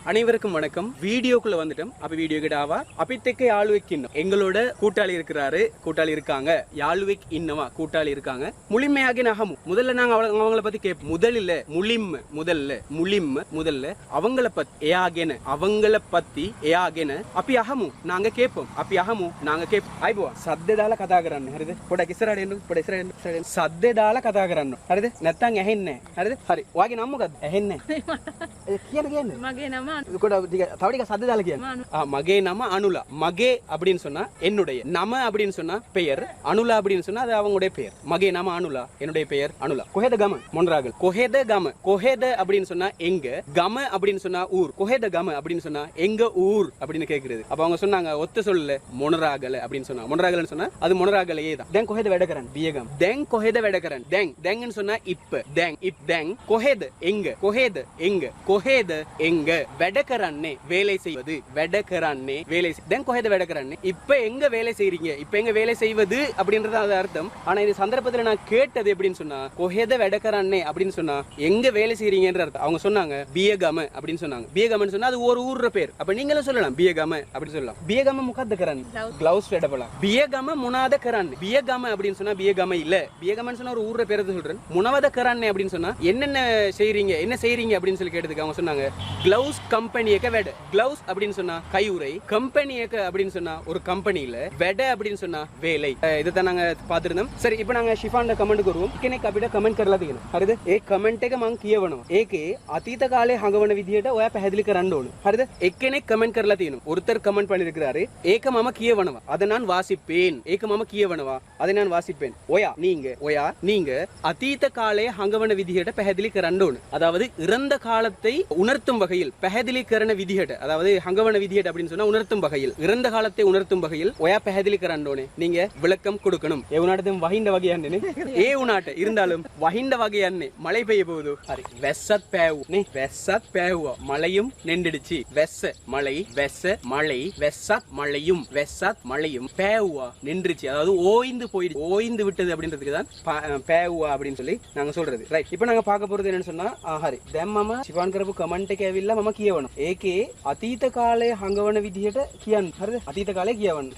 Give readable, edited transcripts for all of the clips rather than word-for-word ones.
அனைவருக்கும் வணக்கம். வீடியோக்குள்ள வந்துட்டோம். அப்ப வீடியோ கிட்டாவா அபித்தெக்க யாழ்விக் இன்னம் எங்களோட கூட்டாளி இருக்காங்க. யாழ்விக் இன்னமா கூட்டாளி இருக்காங்க. முளிமையாகி நகமு முதல்ல நாங்க அவங்கள பத்தி கேட்போம். முதல்ல முதல்ல அவங்கள பத்தி එයාගෙන අපි අහමු நாங்க கேட்போம். අපි අහමු நாங்க கேட்போம். අයිබෝවා සද්ද දාලා කතා කරන්න. හරිද? පොඩක් ඉස්සරහට එන්න. සද්ද දාලා කතා කරන්න. හරිද? නැත්තම් ඇහෙන්නේ නැහැ. හරිද? හරි. ඔයාගේ නම මොකක්ද? ඇහෙන්නේ නැහැ. කියන්නේ. මගේ නම தவடிக்க சத்ததால மகே நம அனுலா. மகே அப்படின்னு சொன்னா என்னுடைய, நம அப்படின்னு சொன்னா பெயர், அனுலா அப்படின்னு சொன்னா அது அவங்களுடைய பெயர். மகே நம அனுலா, என்னுடைய பெயர் அனுலா. கொஹேத கம மொன்றாகல். கொஹேத கம. கொஹேத அப்படின்னு சொன்னா எங்க, கம அப்படின்னு சொன்னா ஊர். கொஹேத கம அப்படின்னு சொன்னா எங்க ஊர் அப்படின்னு கேக்குறது. அப்ப அவங்க சொன்னாங்க ஒத்த சொல்லல மொனராகல அப்படின்னு சொன்னா. மொனராகல்னு சொன்னா அது மொனராகலையே தான். தென் கொஹேத வெடகரன் பியகம். தென் கொஹேத வெடகரன். தென் தெங்னு சொன்னா இப்ப. தென் இப் தென் கொஹேத எங்க, கொஹேத எங்க, கொஹேத எங்க, வெடகரன்னே வேலை செய்வது, வெடகரன்னே வேலை. தென் கொஹேத வெடகரன்னே இப்ப எங்க வேலை செய்றீங்க, இப்ப எங்க வேலை செய்வது அப்படின்றது அது அர்த்தம். ஆனா இந்த சந்தர்ப்பத்துல நான் கேட்டது எப்படின்னு சொன்னா கொஹேத வெடகரன்னே அப்படின்னு சொன்னா எங்க வேலை செய்றீங்கன்ற அர்த்தம். அவங்க சொன்னாங்க பியகம அப்படின்னு சொன்னாங்க. பியகமன்னு சொன்னா அது ஒரு ஊர்ற பேர். அப்ப நீங்களும் சொல்லலாம் பியகம அப்படின்னு சொல்லலாம். பியகம முகத்த கரன் கிளவுஸ் வெடபலாம். பியகம முனாத கரன். பியகம அப்படின்னு சொன்னா பியகம இல்ல. பியகமன்னு சொன்னா ஒரு ஊர்ற பேரை சொல்றேன். முனவத கரன்னே அப்படின்னு சொன்னா என்னென்ன செய்றீங்க, என்ன செய்றீங்க அப்படின்னு சொல்லி கேட்டதுக்கு அவங்க சொன்னாங்க கிளவுஸ் கம்பெனியக்க வெட. கிளவுஸ் அப்படின்னு சொன்னா கையுறை, கம்பெனியக்க அப்படின்னு சொன்னா ஒரு கம்பெனில, வெட அப்படின்னு சொன்னா வேலை. இதை நாங்க பாத்துருந்தோம். சரி, இப்போ நாங்க ஷிஃபான் කමෙන්ට් කරුවොත් කෙනෙක් අපිට කමෙන්ට් කරලා තියෙනවා. හරිද? ඒ කමෙන්ට් එක මම කියවනවා. ඒකේ අතීත කාලේ හඟවන විදිහට ඔයා පැහැදිලි කරන්න ඕන. හරිද? එක්කෙනෙක් කමෙන්ට් කරලා තියෙනවා. ஒருத்தர் கமெண்ட் பண்ணிருக்காரு. ඒක මම කියවනවා. අද நான் வாசிப்பேன். ඒක මම කියවනවා. අද நான் வாசிப்பேன். ඔයා நீங்க අතීත කාලේ හඟවන විදිහට පැහැදිලி කරන්න ඕන. அதாவது இறந்த காலத்தை உணர்த்தும் வகையில் පැහැදිලි කරන විදිහට, அதாவது හඟවන විදිහට அப்படின்னு சொன்னா உணர்த்தும் வகையில், இறந்த காலத்தை உணர்த்தும் வகையில் ඔයා පැහැදිලි කරන්න ඕනේ. நீங்க விளக்கம் கொடுக்கணும். ඒ උනාට දැන් වහින්න වගේ යන්නේ නේ. ඒ උනාට இருந்தாலும் වහින්න වගේ යන්නේ. மழை பெய்ய போகுது. හරි. වැස්සත් පෑවු නේ. වැස්සත් පෑවුවා. மழையும் நின்றுடுச்சு. வெஸ்ஸ மழை, வெஸ்ஸ மழை, வெස්සත් மழையும், வெස්සත් மழையும், පෑවුවා நின்றுச்சு. அதாவது ஓய்ந்து போயிடுச்சு, ஓய்ந்து விட்டது அப்படின்றதுக்கு தான் පෑවුවා அப்படின்னு சொல்லி நாங்க சொல்றது. ரைட். இப்போ நாங்க பார்க்க போறது என்னன்னு சொன்னா හරි. දැන් මම ශිෆාන් කරපු කමෙන්ට් එක ඇවිල්ලා මම කියවනවා. ඒකේ අතීත කාලේ හඟවන විදිහට කියන්න. හරිද? අතීත කාලේ කියවන්න.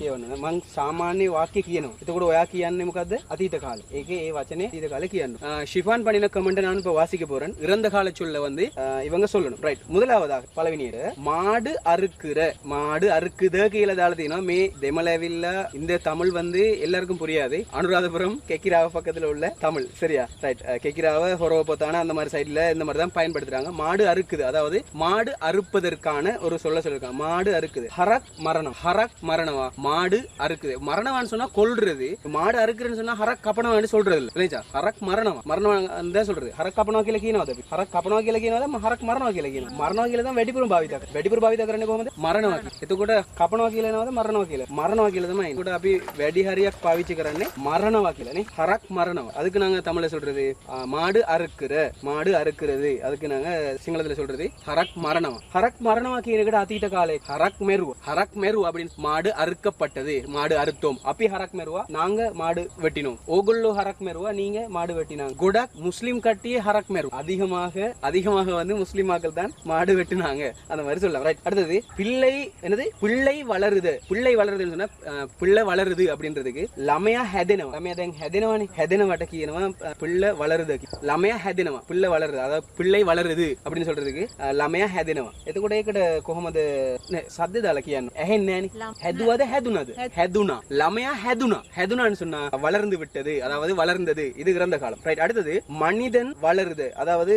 මම සාමාන්‍ය වාක්‍ය කියනවා. එතකොට ඔයා කියන්නේ මොකද්ද? අතීත කාලේ. ඒකේ ඒ වචනේ අතීත කාලේ කියන්න. ஷிஃபான் பண்ணின கமெண்ட் நான் இப்ப வாசிக்க போறேன். இறந்த கால சொல்ல வந்து இவங்க சொல்லணும். ரைட். முதலாவதாக பலவினியர் மாடு அறுக்குற, மாடு அறுக்குத கீழே தாள தீனம். மே தெமலவில்ல இந்த தமிழ் வந்து எல்லாருக்கும் புரியாது. அனுராதபுரம் கெக்கிராவ பக்கத்துல உள்ள தமிழ். சரியா? ரைட். கெக்கிராவ ஹொரோபத்தான அந்த மாதிரி சைட்ல இந்த மாதிரி தான் பயன்படுத்துறாங்க. மாடு அறுக்குது, அதாவது மாடு அறுப்பதற்கான ஒரு சொல்லிருக்காங்க. மாடு அறுக்குது. ஹரக் மரணம். ஹரக் மரணவா? மாடு அறுக்குது. மரணவான்னு சொன்னா கொல்றது. மாடு அறுக்குறேன்னு சொன்னா ஹரக் கப்பனவான்னு சொல்றது இல்ல. ஹரக் மரணவா? மரணம் தான் சொல்றது. ஹரக் කපනවා කියලා කියනවාද අපි? හරක් කපනවා කියලා කියනවාද? හරක් මරනවා කියලා කියනවා. මරනවා කියලා තමයි වැඩිපුරම භාවිත කරන්නේ. වැඩිපුර භාවිත කරන්නේ කොහොමද? මරනවා කියලා. එතකොට කපනවා කියලා නේද? මරනවා කියලා. මරනවා කියලා තමයි. එතකොට අපි වැඩි හරියක් පාවිච්චි කරන්නේ මරනවා කියලා නේ. ஹரக் மரணவா. அதுக்கு நாங்க தமிழ்ல சொல்றது மாடு அறுக்குற, மாடு அறுக்குறது. அதுக்கு நாங்க சிங்களத்துல சொல்றது ஹரக் மரணவா. ஹரக் மரணவா කියන එකට අතීත කාලේ ஹரக் මෙරුවා. ஹரக் මෙරුවා அப்படின்னு மாடு அறுக்கப்பட்டது. மாடு அறுத்தோம். අපි ஹரக் මෙරුවා. நாங்க மாடு வெட்டினோம். ஓகல்லோ ஹரக் මෙරුවා. நீங்க மாடு வெட்டினாங்க. ගොඩක් முஸ்லிம் கட்டிய ஹரக் மெரு. அதிகமாக வந்து முஸ்லிமாக்கள் தான் மாடு வெட்டினாங்க. அந்த மாதிரி சொல்லலாம். ரைட். அடுத்தது பிள்ளை என்னது? பிள்ளை வளருது. பிள்ளை வளருதுன்னு சொன்னா பிள்ளை வளருது அப்படின்றதுக்கு லமையா ஹெதெனவா. லமையா දැන් හැදෙනවනේ. හැදෙනවට කියනවා பிள்ளை வளருது. லமையா හැදෙනවා. பிள்ளை வளருது. அதாவது பிள்ளை வளருது அப்படின்னு சொல்றதுக்கு லமையா හැදෙනවා. එතකොට ඒකට කොහොමද සද්ද දාලා කියන්නේ? ඇහෙන්නේ නෑනේ. හැදුවද හැදුනද? හැදුනා. லமையா හැදුනා. හැදුනාன்னு சொன்னா வளர்ந்து விட்டது, அதாவது வளர்ந்தது. இது இறந்த காலம். ரைட். அடுத்தது மனிதன் வளருது, அதாவது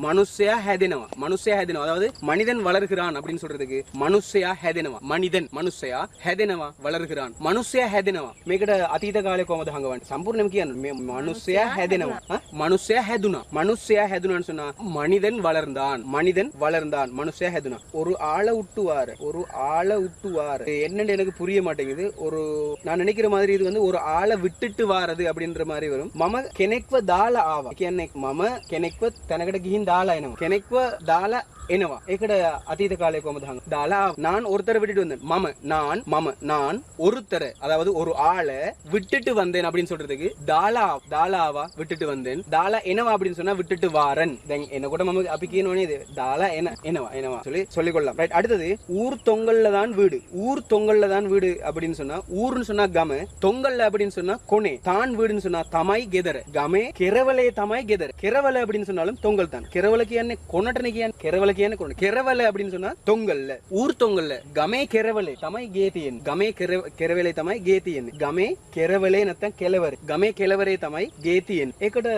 மனுஷயா හැදෙනවා. மனுஷயா හැදෙනවා, அதாவது மனிதன் வளர்கிறான் அப்படின்னு சொல்றதுக்கு மனுஷயா හැදෙනවා. மனிதன் மனுஷயா හැදෙනවා வளர்கிறான். மனுஷயா හැදෙනවා. මේකට අතීත කාලේ කොහමද හංගවන්නේ? සම්පූර්ණයෙන්ම කියන්න. මේ மனுஷயா හැදෙනවා. மனுஷயா හැදුනා. மனுஷயா හැදුනාன்னு சொன்னா மனிதன் வளர்ந்தான். மனிதன் வளர்ந்தான். மனுஷயா හැදුනා. ஒரு ஆளை விட்டுவாரு. ஒரு ஆளை விட்டுவாரு என்னன்னு எனக்கு புரிய மாட்டேங்குது. ஒரு நான் நினைக்கிற மாதிரி இது வந்து ஒரு ஆளை விட்டுட்டு வாரது அப்படின்ற மாதிரி வரும். மம කෙනෙක්ව දාලා ආවා. කියන්නේ මම කෙනෙක්ව තැනකට ගිහින් දාලා එනවා. කෙනෙක්ව දාලා එනවා. ඒකට අතීත කාලේ කොහමද හංග? දාලා நான் ஒருத்தரை விட்டுட்டு வந்தேன். நான் ஒருத்தரை, அதாவது ஒரு ஆளை விட்டுட்டு வந்தேன் அப்படின்னு சொல்றதுக்கு දාලාවා விட்டுட்டு வந்தேன். දාලා එනවා அப்படின்னு சொன்னா விட்டுட்டு வாரன். දැන් එනකොට මම අපි කියනෝනේ දාලා එනවා. என்னவா சொல்லிக் கொள்ளலாம். ரைட். அடுத்தது ஊர் தொங்கல்ல தான் வீடு. ஊர் தொங்கல்ல தான் வீடு அப்படின்னு சொன்னா ஊர்னு சொன்னா கம, தொங்கல்ல அப்படின்னு சொன்னா கொனே, தான் வீடுன்னு சொன்னா தமாய் கெதர, கமே கெரவலே தமாய் கெதர. கெரவல அப்படின்னு சொன்னாலும் தொங்கல் தான். கெரவலக்கு என்ன கொனட்டனைக்கு என்ன கெரவலக்கு என்ன கொன கெரவல அப்படின்னு சொன்னா தொங்கல்ல, ஊர் தொங்கல்ல கமே கெரவலே தமாய் கேதியன், கமே කෙරවලේ තමයි ගේතියෙන්නේ. ගමේ කෙරවලේ නැත්තම් කෙලවර. ගමේ කෙලවරේ තමයි ගේතියෙන්නේ. ඒකට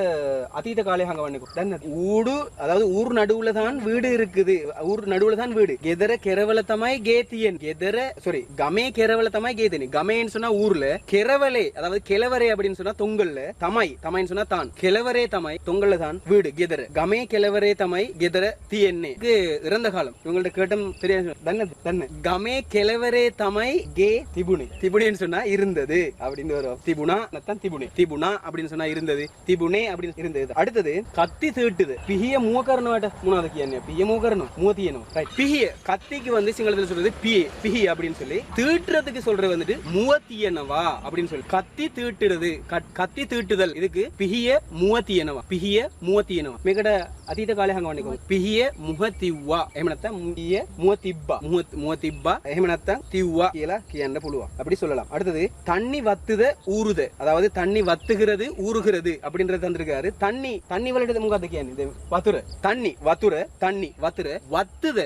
අතීත කාලේ හංගවන්නේ දැන් නැති. ඌඩු அதாவது ஊர் நடுவுல தான் வீடு இருக்குது. ஊர் நடுவுல தான் வீடு. ගෙදර කෙරවල තමයි ගේතියෙන්නේ. ගෙදර sorry ගමේ කෙරවල තමයි ගේතියෙන්නේ. ගමேன்னு சொன்னா ஊர்ல, කෙරවලේ அதாவது කෙලවරේ அப்படின்னு சொன்னா தொங்கல்ல, තමයිன்னு சொன்னா தான், කෙලවරේ තමයි தொங்கல்ல தான் வீடு ගෙදර. ගමේ කෙලවරේ තමයි ගෙදර තියෙන්නේ. இது இறந்த காலம். இவங்கள்ட்ட கேட்டும் தெரியாது. தன்ன ගමේ කෙලවරේ තමයි ගේ திபுனேன்னு சொன்னா இருந்தது அப்படின்னு வரும். திபுனா நத்தான் திபுனே, திபுனா அப்படின்னு சொன்னா இருந்தது, திபுனே அப்படின்னு இருந்தது. அடுத்தது கத்தி தீட்டுது. பிஹிய மூக்கறனோட மூணாவது කියන්නේ பிஹிய மூக்கறனோ மூව තියෙනවා. ரைட். பிஹிய கத்திக்கு வந்து சிங்களத்துல சொல்றது பிஹி அப்படின்னு சொல்லி, தீட்டுறதுக்கு சொல்றது வந்துட்டு மூව තියෙනවා அப்படின்னு சொல்லி. கத்தி தீட்டுறது, கத்தி தீட்டுதல், இதுக்கு பிஹிய மூව තියෙනවා. பிஹிய மூව තියෙනවා. මේකට අතීත කාලේ හංගවන්නේ කොහොමද? පිහිය මුහ තිව්වා. එහෙම නැත්නම් පිහිය මුව තිබ්බා. මුව තිබ්බා. එහෙම නැත්නම් තිව්වා කියලා කියන්න පුළුවන්. அப்படி சொல்லலாம். அடுத்தது தண்ணி வத்துத ஊறுத, அதாவது தண்ணி வத்துகிறது ஊறுகிறது அப்படின்றது தந்திருக்காரு. தண்ணி வலට මොකද්ද කියන්නේ? වතුර. தண்ணி වතුර, தண்ணி වතුර, වත්තුද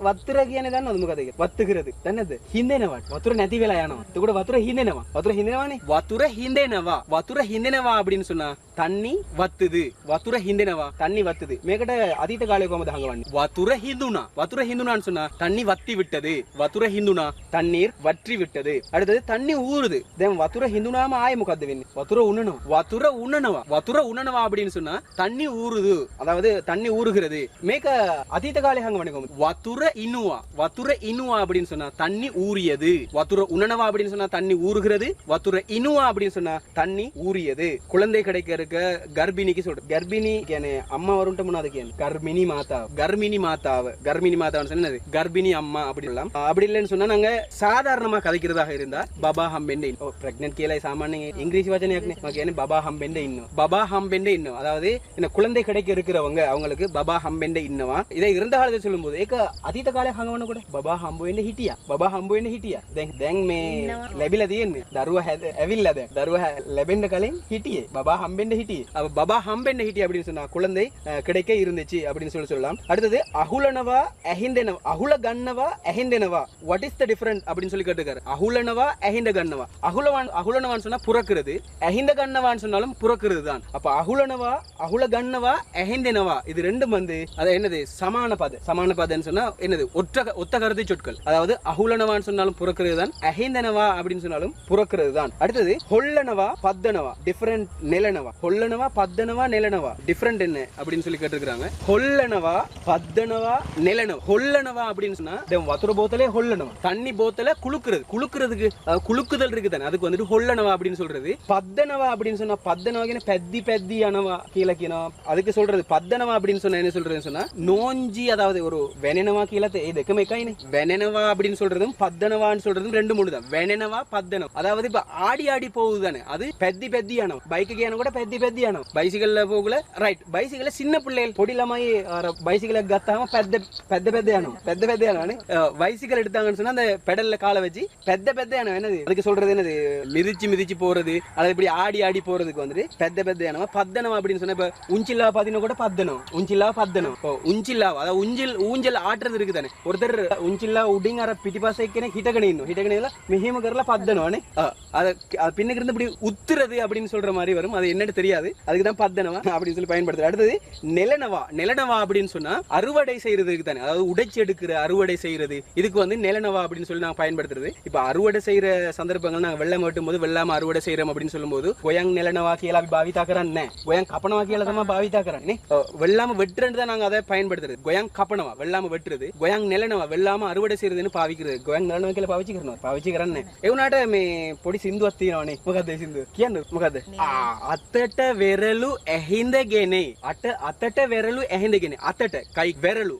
වතුර කියන්නේ දන්නවද මොකද කියන්නේ? වත්තුகிறது. දන්නද? හින්දෙනවා. වතුර නැති වෙලා යනවා. එතකොට වතුර හින්දෙනවා. වතුර හින්දෙනවානේ. වතුර හින්දෙනවා. වතුර හින්දෙනවා அப்படின்னு சொன்னா தண்ணி வத்துது. வතුர හින්දෙනවා. தண்ணி வத்துது. මේකට අතීත කාලේ කොහමද හංගවන්නේ? වතුර හිඳුණා. වතුර හිඳුණාன்னு சொன்னா தண்ணி வத்தி விட்டது. වතුර හිඳුණා தண்ணீர் வற்றி விட்டது. அடுத்தது தண்ணி ஊறுது. දැන් වතුර හිඳුණාම ආයේ මොකද්ද වෙන්නේ? වතුර උනනවා. වතුර උනනවා. වතුර උනනවා அப்படின்னு சொன்னா தண்ணி ஊறுது, அதாவது தண்ணி ஊறுகிறது. මේක අතීත කාලේ හංගවන්නේ කොහමද? වතුර ඉනුවා. වතුර ඉනුවා அப்படின்னு சொன்னா தண்ணி ஊறியது. වතුර උනනවා அப்படின்னு சொன்னா தண்ணி ஊறுகிறது. වතුර ඉනුවා அப்படின்னு சொன்னா தண்ணி ஊறியது. குழந்தை கிடைக்க கர்ப்பிணிக்கு சொல்றது. கர்ப்பிணி කියන්නේ அம்மாவருන්ට මොනවද කියන්නේ? கர்ப்பிணி மாதாව. கர்ப்பிணி மாதாව. கர்ப்பிணி மாதான்னு சொன்னா என்னது? கர்ப்பிணி அம்மா அப்படி சொல்லலாம். அப்படி இல்லைன்னு சொன்னா நாங்க சாதாரணமா கதைக்கிறதாக இருந்தா பபா ஹம்பெண்டே இன்னோ. பிரெக்னன்ட் කියලා சாமானிய இங்கிலீஷ் வச்சனைයක් නේ. මම කියන්නේ பபா ஹம்பெண்டே இன்னோ. பபா ஹம்பெண்டே இன்னோ. அதாவது இந்த குழந்தை கிடைக்க இருக்கிறவங்க அவங்களுக்கு பபா ஹம்பெண்டே இன்னவா. இதை இறந்த காலத்தை சொல்லும்போது ඒක අතීත කාලේ හංගවන්න කොට බබා හම්බ වෙන්න හිටියා. බබා හම්බ වෙන්න හිටියා. දැන් මේ ලැබිලා තියෙන්නේ. දරුවා ඇවිල්ලා දැන්. දරුවා ලැබෙන්න කලින් හිටියේ. බබා හම්බෙන්න හිටියේ. அப்ப பபா ஹம்பெන්න හිටියා அப்படின்னு சொன்னா குழந்தை கிடைக்க இருந்துச்சு அப்படின்னு சொல்லலாம். அடுத்தது அஹுலனவா ඇහිඳෙනවා. அஹுல ගන්නවා ඇහිඳෙනවා. what is the difference அப்படின்னு சொல்லி கேட்டுக்காரு. அஹுலனவா ඇහිඳ ගන්නවා. அஹுலனவான்னு சொன்னா புறக்கிறது, ඇහිඳ ගන්නவான்னு சொன்னாலும் புறக்கிறது தான். அப்ப அஹுலனவா அஹுல ගන්නවා ඇහිඳෙනවා இது ரெண்டும் வந்து அது என்னது? சமான பதன்னு சொன்னா என்னது? ஒத்த கருத்து சொற்கள். அதாவது அஹுலனவான்னு சொன்னாலும் புறக்கிறது தான், ඇහිඳෙනවා அப்படின்னு சொன்னாலும் புறக்கிறது தான். அடுத்தது ஹொல்லனவா பத்தனவா டிஃபரண்ட் நெலனவா. ஹொல்லனவா பத்தனவா நெலனவா டிஃபரண்ட் என்ன அப்படின்னு சொல்லி கேட்டிருக்காங்க. ஹொல்லனவா பத்தனவா நெலனவா. ஹொல்லனவா அப்படின்னு சொன்னா வතුර போத்தலே ஹொல்லனவா. தண்ணி போத்தல குளுக்குறதுக்கு குளுக்குதல் இருக்குதானே, அதுக்கு வந்துட்டு ஹொல்லனவா அப்படின்னு சொல்றது. பத்தனவா அப்படின்னு சொன்னா பத்தனவா பெத்தி அனவா கீழே කියනවා. அதுக்கு சொல்றது பத்தனவா அப்படின்னு சொன்னா என்ன சொல்றதுன்னு சொன்னா நோஞ்சி, அதாவது ஒரு வெனனவா கீழே දෙකම එකයිනේ. வெனனவா அப்படின்னு சொல்றதும் பத்தனவான்னு சொல்றதும் ரெண்டு மூணு தான். வெனனவா பத்தனம், அதாவது இப்ப ஆடி போகுது தானே, அது பெத்தி அனவா. பைக்கு கேன கூட பெத்தி அனவா. பைசிக்கல்ல போகல ரைட். பைசிக்கல்ல சின்ன பிள்ளைகள் பொடி ළමයි பைசிக்கலை கத்தாம பெத்த යනවානේ. பைசிக்கல் எடுத்தாங்கன்னு சொன்னா அந்த பெடல்ல காலை வச்சு பெத்த යනවා. என்னது அதுக்கு சொல்றது? என்னது? மிதிச்சு போறது, அது இப்படி ஆடி போறதுக்கு வந்துட்டு பெத்த යනවා. பத்தனம் அப்படின்னு சொன்னா இப்ப உஞ்சில்லா பாத்தீங்கன்னா கூட பத்தனம். உஞ்சில்லா அதாவது ஊஞ்சல் ஆட்டுறது இருக்குதானே. ஒருத்தர் உஞ்சில்லா உடிங் අර පිටිපස්සේ කෙනෙක් හිටගෙන ඉන්නවා. මෙහෙම කරලා පද්දනවානේ. அது பின்னுக்கு இருந்து இப்படி உத்துறது அப்படின்னு சொல்ற மாதிரி வரும். அது என்னன்னு தெரியாது. அதுக்கு தான் பத்தனவா அப்படின்னு சொல்லி பயன்படுத்துறது. அடுத்தது நெலனவா அப்படின்னு சொன்னா அறுவடை செய்யறதுக்கு தானே, அதாவது உடைச்சி எடுக்கிற அறுவடை செய்யறது. இதுக்கு வந்து நெலனவா அப்படின்னு சொல்லி நாங்க பயன்படுத்துறது. இப்ப அறுவடை செய்யற சந்தர்ப்பங்கள் நாங்க வெள்ளம் வெட்டும் போது வெள்ளாம அறுவடை செய்யறோம் அப்படின்னு சொல்லும்போது ගොයන් நெலனவா කියලා අපි භාවිතා කරන්නේ නැහැ. ගොයන් කපනවා කියලා තමයි භාවිතා කරන්නේ. வெள்ளாம வெட்டுறது தான் நாங்க அதை பயன்படுத்துறது. ගොයන් කපනවා வெள்ளாம வெட்டுறது. ගොයන් நெலனவா வெள்ளாம அறுவடை செய்யறதுன்னு பாவிக்கிறது. ගොයන් நெலனவா කියලා පාවිච්චි කරන්නේ. ඒ වුණාට මේ පොඩි සින්දුවක් තියෙනවානේ. මොකද්ද ඒ සින්දුව? කියන්නේ මොකද්ද? අතට වෙරළු ඇහිඳගෙනේ. අතට වෙරළු ඇහිඳගෙනේ. අතට கை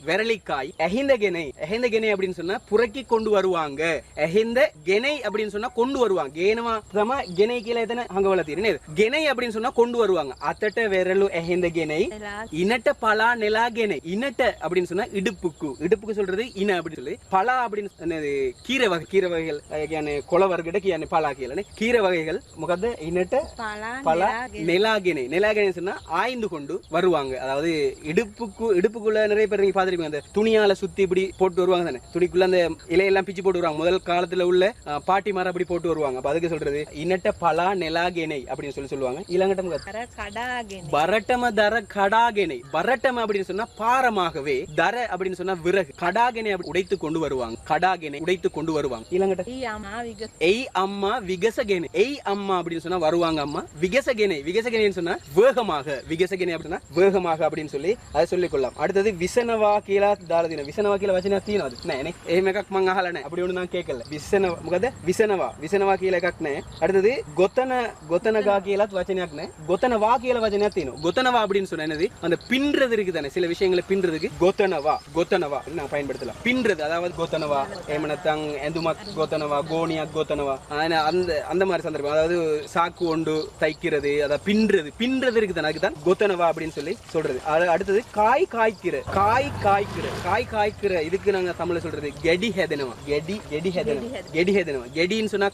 விரலிக்காய் ඇහිඳගෙනේ அப்படின்னு சொன்னா புரக்கி கொண்டு வருவாங்க. ඇහිඳගෙනේ அப்படின்னு சொன்னா கொண்டு வருவாங்க. ගේනවා තමයි ගෙනේ කියලා එතන හංගවලා තියෙන්නේ නේද? ගෙනේ அப்படின்னு சொன்னா கொண்டு வருவாங்க. අතට වෙරළු ඇහිඳගෙනේ. ඉනට පලා නෙලාගෙනේ. ඉනට அப்படின்னு சொன்னா இடுப்புக்கு சொல்றது இன அப்படின்னு சொல்லி பலா அப்படின்னு கீரை வகைகள் கொல வர்க்கட කියන්නේ පලා කියලානේ කීර වகைகள் මොකද්ද ඉනට பலா நெலாகெனை சொன்னா ஆய்ந்து கொண்டு வருவாங்க. அதாவது இடுப்புக்குள்ள நிறைய பேர் நீங்க பாத்திருப்பீங்க, அந்த துணியால சுத்தி இப்படி போட்டு வருவாங்க தானே, துணிக்குள்ள அந்த இலையெல்லாம் பிச்சு போட்டு வருவாங்க. முதல் காலத்துல உள்ள பாட்டி மார அப்படி போட்டு வருவாங்க. அப்ப அதுக்கு சொல்றது இனட்ட பலா நெலாகெனை அப்படின்னு சொல்லுவாங்க. இளங்கட்டம் பரட்டம தர கடாகெனை. பரட்டம அப்படின்னு சொன்னா பாரமாகவே, தர அப்படின்னு சொன்னா விறகு, கடாகெனை உடைத்து கொண்டு வருவாங்க. கடாகெனை உடைத்து கொண்டு வருவாங்க. இளங்கட்டம் எய் அம்மா விகசகெனை. எய் அம்மா அப்படின்னு சொன்னா வருவாங்க அம்மா. விகசகெனை சொன்னா வேகமாக, விகசகெனை அப்படின்னா வேகமாக அப்படின்னு சொல்லி அதை சொல்லிக் கொள்ளலாம். அடுத்தது விசனவா கீழா தாளதின. விசனவா கீழ වචනයක් තියෙනවද? නෑ නේ. එහෙම එකක් මං අහලා නෑ. அப்படி ஒண்ணு நான் கேட்கல. விசனவா මොකද? විසනවා කියලා එකක් නෑ. அடுத்தது ගොතනගා කියලාත් වචනයක් නෑ. ගොතනවා කියලා වචනයක් තියෙනවා. ගොතනවා அப்படின்னு சொன்னா என்னது? அந்த பின்றது இருக்கு தானே, சில விஷயங்களை பின்றதுக்கு ගොතනවා நான் பயன்படுத்தலாம். பின்றது அதாவது ගොතනවා, එහෙම නැත්නම් ඇඳුමක් ගොතනවා, ගෝණියක් ගොතනවා, அந்த மாதிரி சந்தர்ப்பம். அதாவது சாக்கு ஒண்டு தைக்கிறது, அத பின்றது இருக்கு தானே, அதுக்கு தான் ගොතනවා அப்படின்னு சொல்லி சொல்றது. அடுத்தது காய் காய்க்கிற இதுக்கு நாங்க தமிழ்ல சொல்றது கெடி ஹெதனவா. கெடின்னு சொன்னா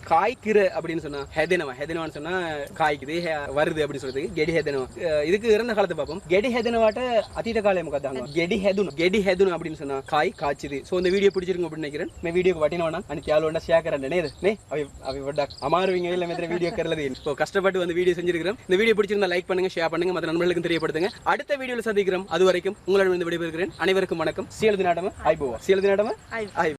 காய்க்கிற அப்படின்னு சொன்னா ஹெதனவான்னு சொன்னா காய்க்குது வருது அப்படின்னு சொல்றது கெடி ஹெதனவா. இதுக்கு இறந்த காலத்தை பார்ப்போம். கெடி ஹெதனவாட்ட අතීත කාලේ මොකක්ද අහනවා. ගෙඩි හැදුණා அப்படின்னு சொன்னா காய் காய்ச்சுது. சோ இந்த வீடியோ பிடிச்சிருக்கும் அப்படின்னு நினைக்கிறேன். මේ வீடியோக்கு වටිනවා නම් අනිත් යාළුවන්ට ෂෙයා කරන්න නේද? නේ අපි පොඩ්ඩක් අමාරුවෙන් ඇවිල්ලා මෙතන வீடியோ කරලා තියෙනවා. சோ கஷ்டப்பட்டு வந்து வீடியோ செஞ்சிருக்கிறோம். இந்த வீடியோ பிடிச்சிருந்தா லைக் பண்ணுங்க, ஷேர் பண்ணுங்க, மற்ற நண்பர்களுக்கும் தெரியப்படுத்துங்க. அடுத்த வீடியோல சந்திக்கிறோம். அது வரைக்கும் உங்களிடம் விடைபெறுகிறேன். அனைவருக்கும் வணக்கம். සියලු දිනාටම අයිබෝවා.